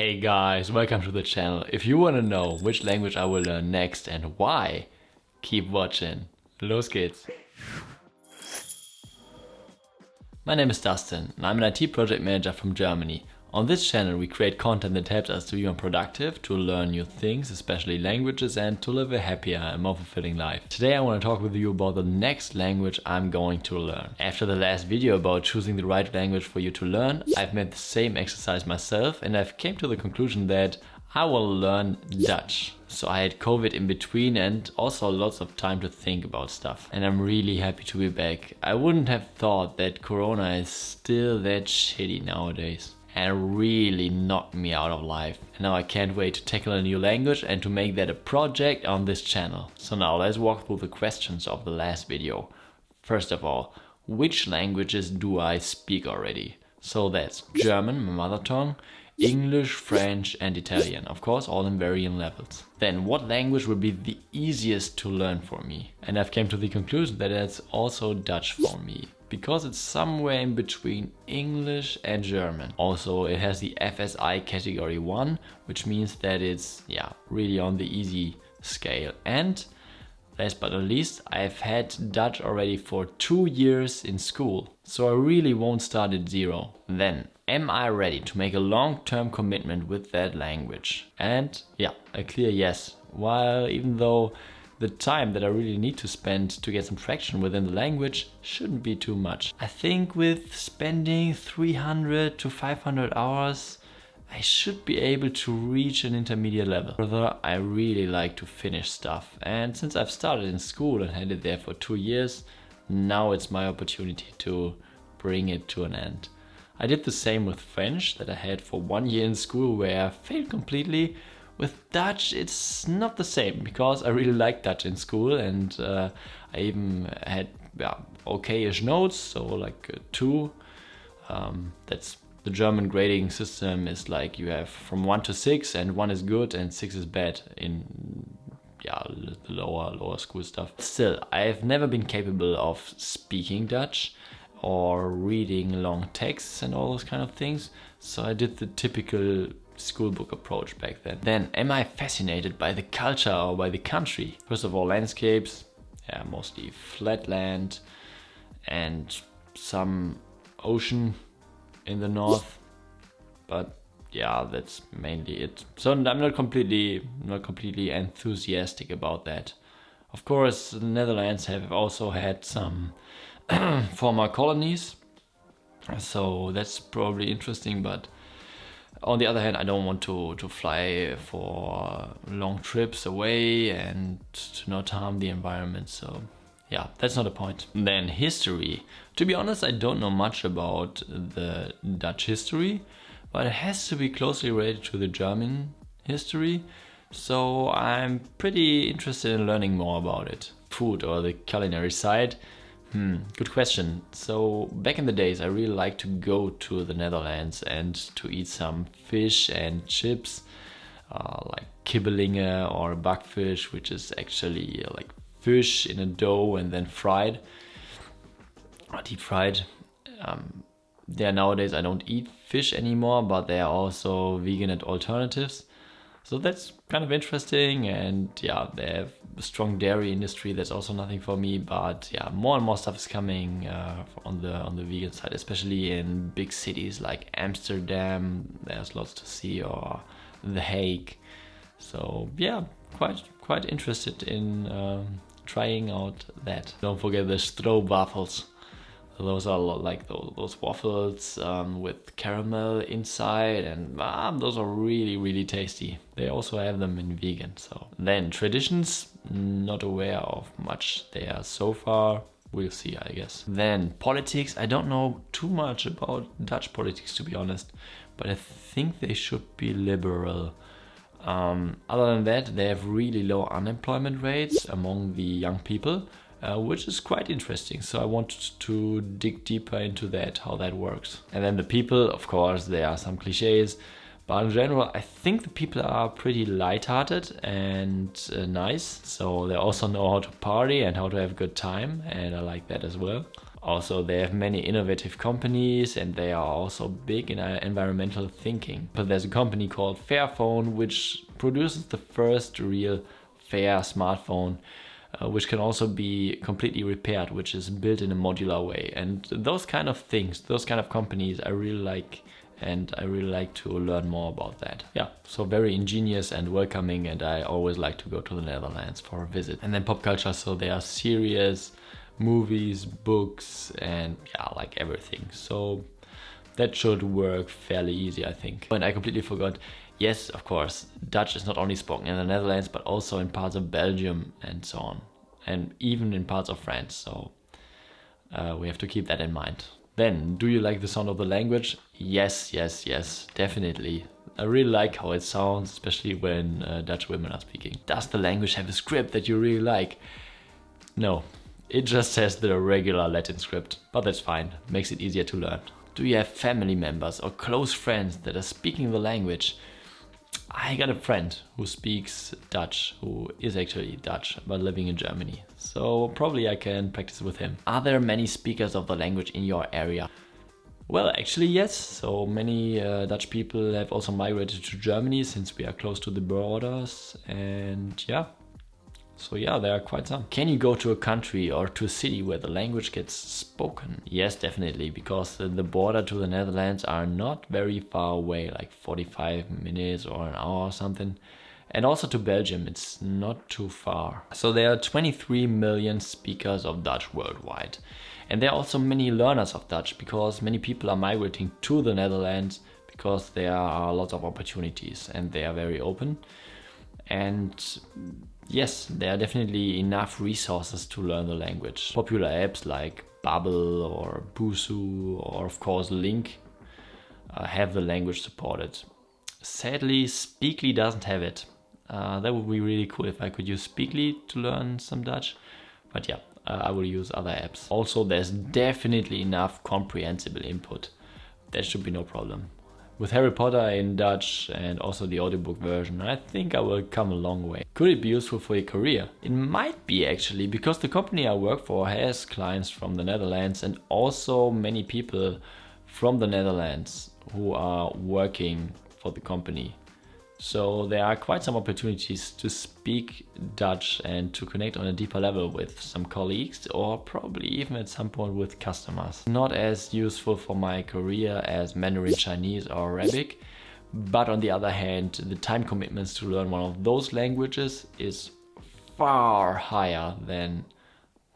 Hey guys, welcome to the channel. If you want to know which language I will learn next and why, keep watching. Los geht's! My name is Dustin and I'm an IT project manager from Germany. On this channel we create content that helps us to be more productive, to learn new things, especially languages, and to live a happier and more fulfilling life. Today I want to talk with you about the next language I'm going to learn. After the last video about choosing the right language for you to learn, I've made the same exercise myself and I've came to the conclusion that I will learn Dutch. So I had COVID in between and also lots of time to think about stuff. And I'm really happy to be back. I wouldn't have thought that Corona is still that shitty nowadays. And really knocked me out of life. And now I can't wait to tackle a new language and to make that a project on this channel. So now let's walk through the questions of the last video. First of all, which languages do I speak already? So that's German, my mother tongue, English, French and Italian, of course all in varying levels. Then what language will be the easiest to learn for me? And I've came to the conclusion that it's also Dutch for me, because it's somewhere in between English and German. Also it has the FSI category 1, which means that it's really on the easy scale. And last but not least, I've had Dutch already for 2 years in school, so I really won't start at zero. Then, am I ready to make a long-term commitment with that language? And a clear yes. While even though the time that I really need to spend to get some traction within the language shouldn't be too much. I think with spending 300 to 500 hours, I should be able to reach an intermediate level. Further, I really like to finish stuff. And since I've started in school and had it there for 2 years, now it's my opportunity to bring it to an end. I did the same with French that I had for 1 year in school where I failed completely. With Dutch, it's not the same because I really liked Dutch in school and I even had okay-ish notes, so like 2. That's the German grading system is like you have from 1 to 6 and 1 is good and 6 is bad in the lower school stuff. Still, I've never been capable of speaking Dutch or reading long texts and all those kind of things, so I did the typical schoolbook approach back then. Then, am I fascinated by the culture or by the country? First of all, landscapes, mostly flat land and some ocean in the north, but that's mainly it. So I'm not completely enthusiastic about that. Of course, the Netherlands have also had some former colonies, so that's probably interesting, but on the other hand, I don't want to fly for long trips away and to not harm the environment, so that's not a point. Then history. To be honest, I don't know much about the Dutch history, but it has to be closely related to the German history, so I'm pretty interested in learning more about it. Food or the culinary side. Good question. So back in the days I really liked to go to the Netherlands and to eat some fish and chips, like kibbelinge or backfish, which is actually like fish in a dough and then fried or deep fried. Nowadays I don't eat fish anymore, but there are also vegan alternatives. So that's kind of interesting, and they have a strong dairy industry. That's also nothing for me, but more and more stuff is coming on the vegan side, especially in big cities like Amsterdam. There's lots to see, or The Hague. So quite interested in trying out that. Don't forget the stroopwafels. Those are like those waffles with caramel inside, and those are really tasty. They also have them in vegan. So then traditions, not aware of much there so far. We'll see, I guess. Then politics. I don't know too much about Dutch politics, to be honest, but I think they should be liberal. Other than that, they have really low unemployment rates among the young people, which is quite interesting. So I wanted to dig deeper into that, how that works. And then the people, of course, there are some cliches, but in general, I think the people are pretty lighthearted and nice. So they also know how to party and how to have a good time, and I like that as well. Also, they have many innovative companies and they are also big in environmental thinking. But there's a company called Fairphone which produces the first real fair smartphone, which can also be completely repaired, which is built in a modular way. And those kind of things, those kind of companies I really like, and I really like to learn more about that. Yeah, so very ingenious and welcoming, and I always like to go to the Netherlands for a visit. And then pop culture, so they are series, movies, books, and yeah, like everything. So that should work fairly easy, I think. And I completely forgot, yes, of course, Dutch is not only spoken in the Netherlands, but also in parts of Belgium and so on. And even in parts of France, so we have to keep that in mind. Then, do you like the sound of the language? Yes, yes, yes, definitely. I really like how it sounds, especially when Dutch women are speaking. Does the language have a script that you really like? No, it just has the regular Latin script, but that's fine, makes it easier to learn. Do you have family members or close friends that are speaking the language? I got a friend who speaks Dutch, who is actually Dutch, but living in Germany. So probably I can practice with him. Are there many speakers of the language in your area? Well, actually yes. So many Dutch people have also migrated to Germany since we are close to the borders. And yeah, so yeah, there are quite some. Can you go to a country or to a city where the language gets spoken? Yes, definitely, because the border to the Netherlands are not very far away, like 45 minutes or an hour or something. And also to Belgium, it's not too far. So there are 23 million speakers of Dutch worldwide. And there are also many learners of Dutch because many people are migrating to the Netherlands because there are lots of opportunities and they are very open. And yes, there are definitely enough resources to learn the language. Popular apps like Babbel or Busuu or of course Link have the language supported. Sadly, Speakly doesn't have it. That would be really cool if I could use Speakly to learn some Dutch. But yeah, I will use other apps. Also, there's definitely enough comprehensible input. That should be no problem. With Harry Potter in Dutch and also the audiobook version, I think I will come a long way. Could it be useful for your career? It might be actually, because the company I work for has clients from the Netherlands and also many people from the Netherlands who are working for the company. So there are quite some opportunities to speak Dutch and to connect on a deeper level with some colleagues or probably even at some point with customers. Not as useful for my career as Mandarin Chinese or Arabic, but on the other hand, the time commitments to learn one of those languages is far higher than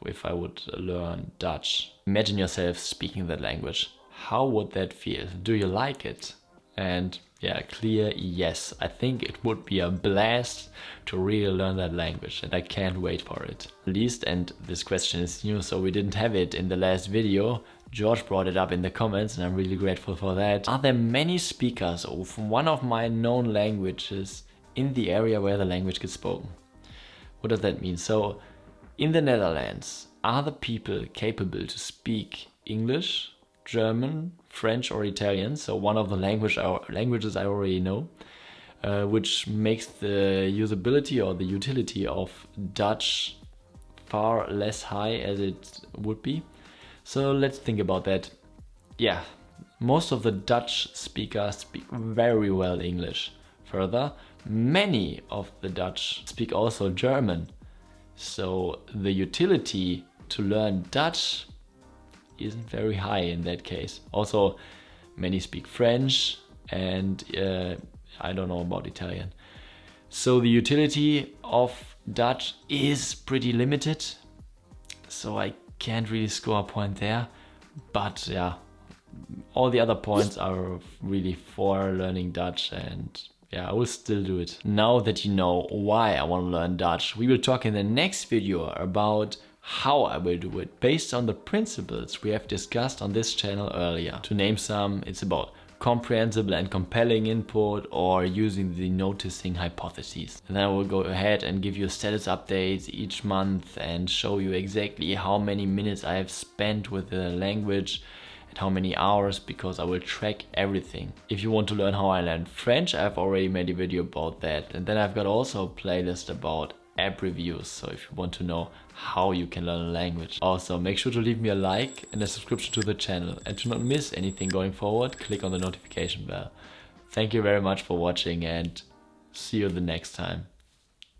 if I would learn Dutch. Imagine yourself speaking that language. How would that feel? Do you like it? And yeah, clear yes. I think it would be a blast to really learn that language and I can't wait for it. At least, and this question is new, so we didn't have it in the last video. George brought it up in the comments and I'm really grateful for that. Are there many speakers of one of my known languages in the area where the language gets spoken? What does that mean? So in the Netherlands, are the people capable to speak English, German, French or Italian, so one of the languages I already know, which makes the usability or the utility of Dutch far less high as it would be. So let's think about that. Yeah, most of the Dutch speakers speak very well English. Further, many of the Dutch speak also German. So the utility to learn Dutch isn't very high in that case. Also, many speak French and I don't know about Italian. So the utility of Dutch is pretty limited. So I can't really score a point there. But yeah, all the other points are really for learning Dutch and yeah, I will still do it. Now that you know why I want to learn Dutch, we will talk in the next video about how I will do it based on the principles we have discussed on this channel earlier. To name some, it's about comprehensible and compelling input or using the noticing hypotheses. And then I will go ahead and give you status updates each month and show you exactly how many minutes I have spent with the language and how many hours, because I will track everything. If you want to learn how I learned French, I've already made a video about that. And then I've got also a playlist about app reviews, so if you want to know how you can learn a language. Also, make sure to leave me a like and a subscription to the channel, and to not miss anything going forward, click on the notification bell. Thank you very much for watching, and see you the next time.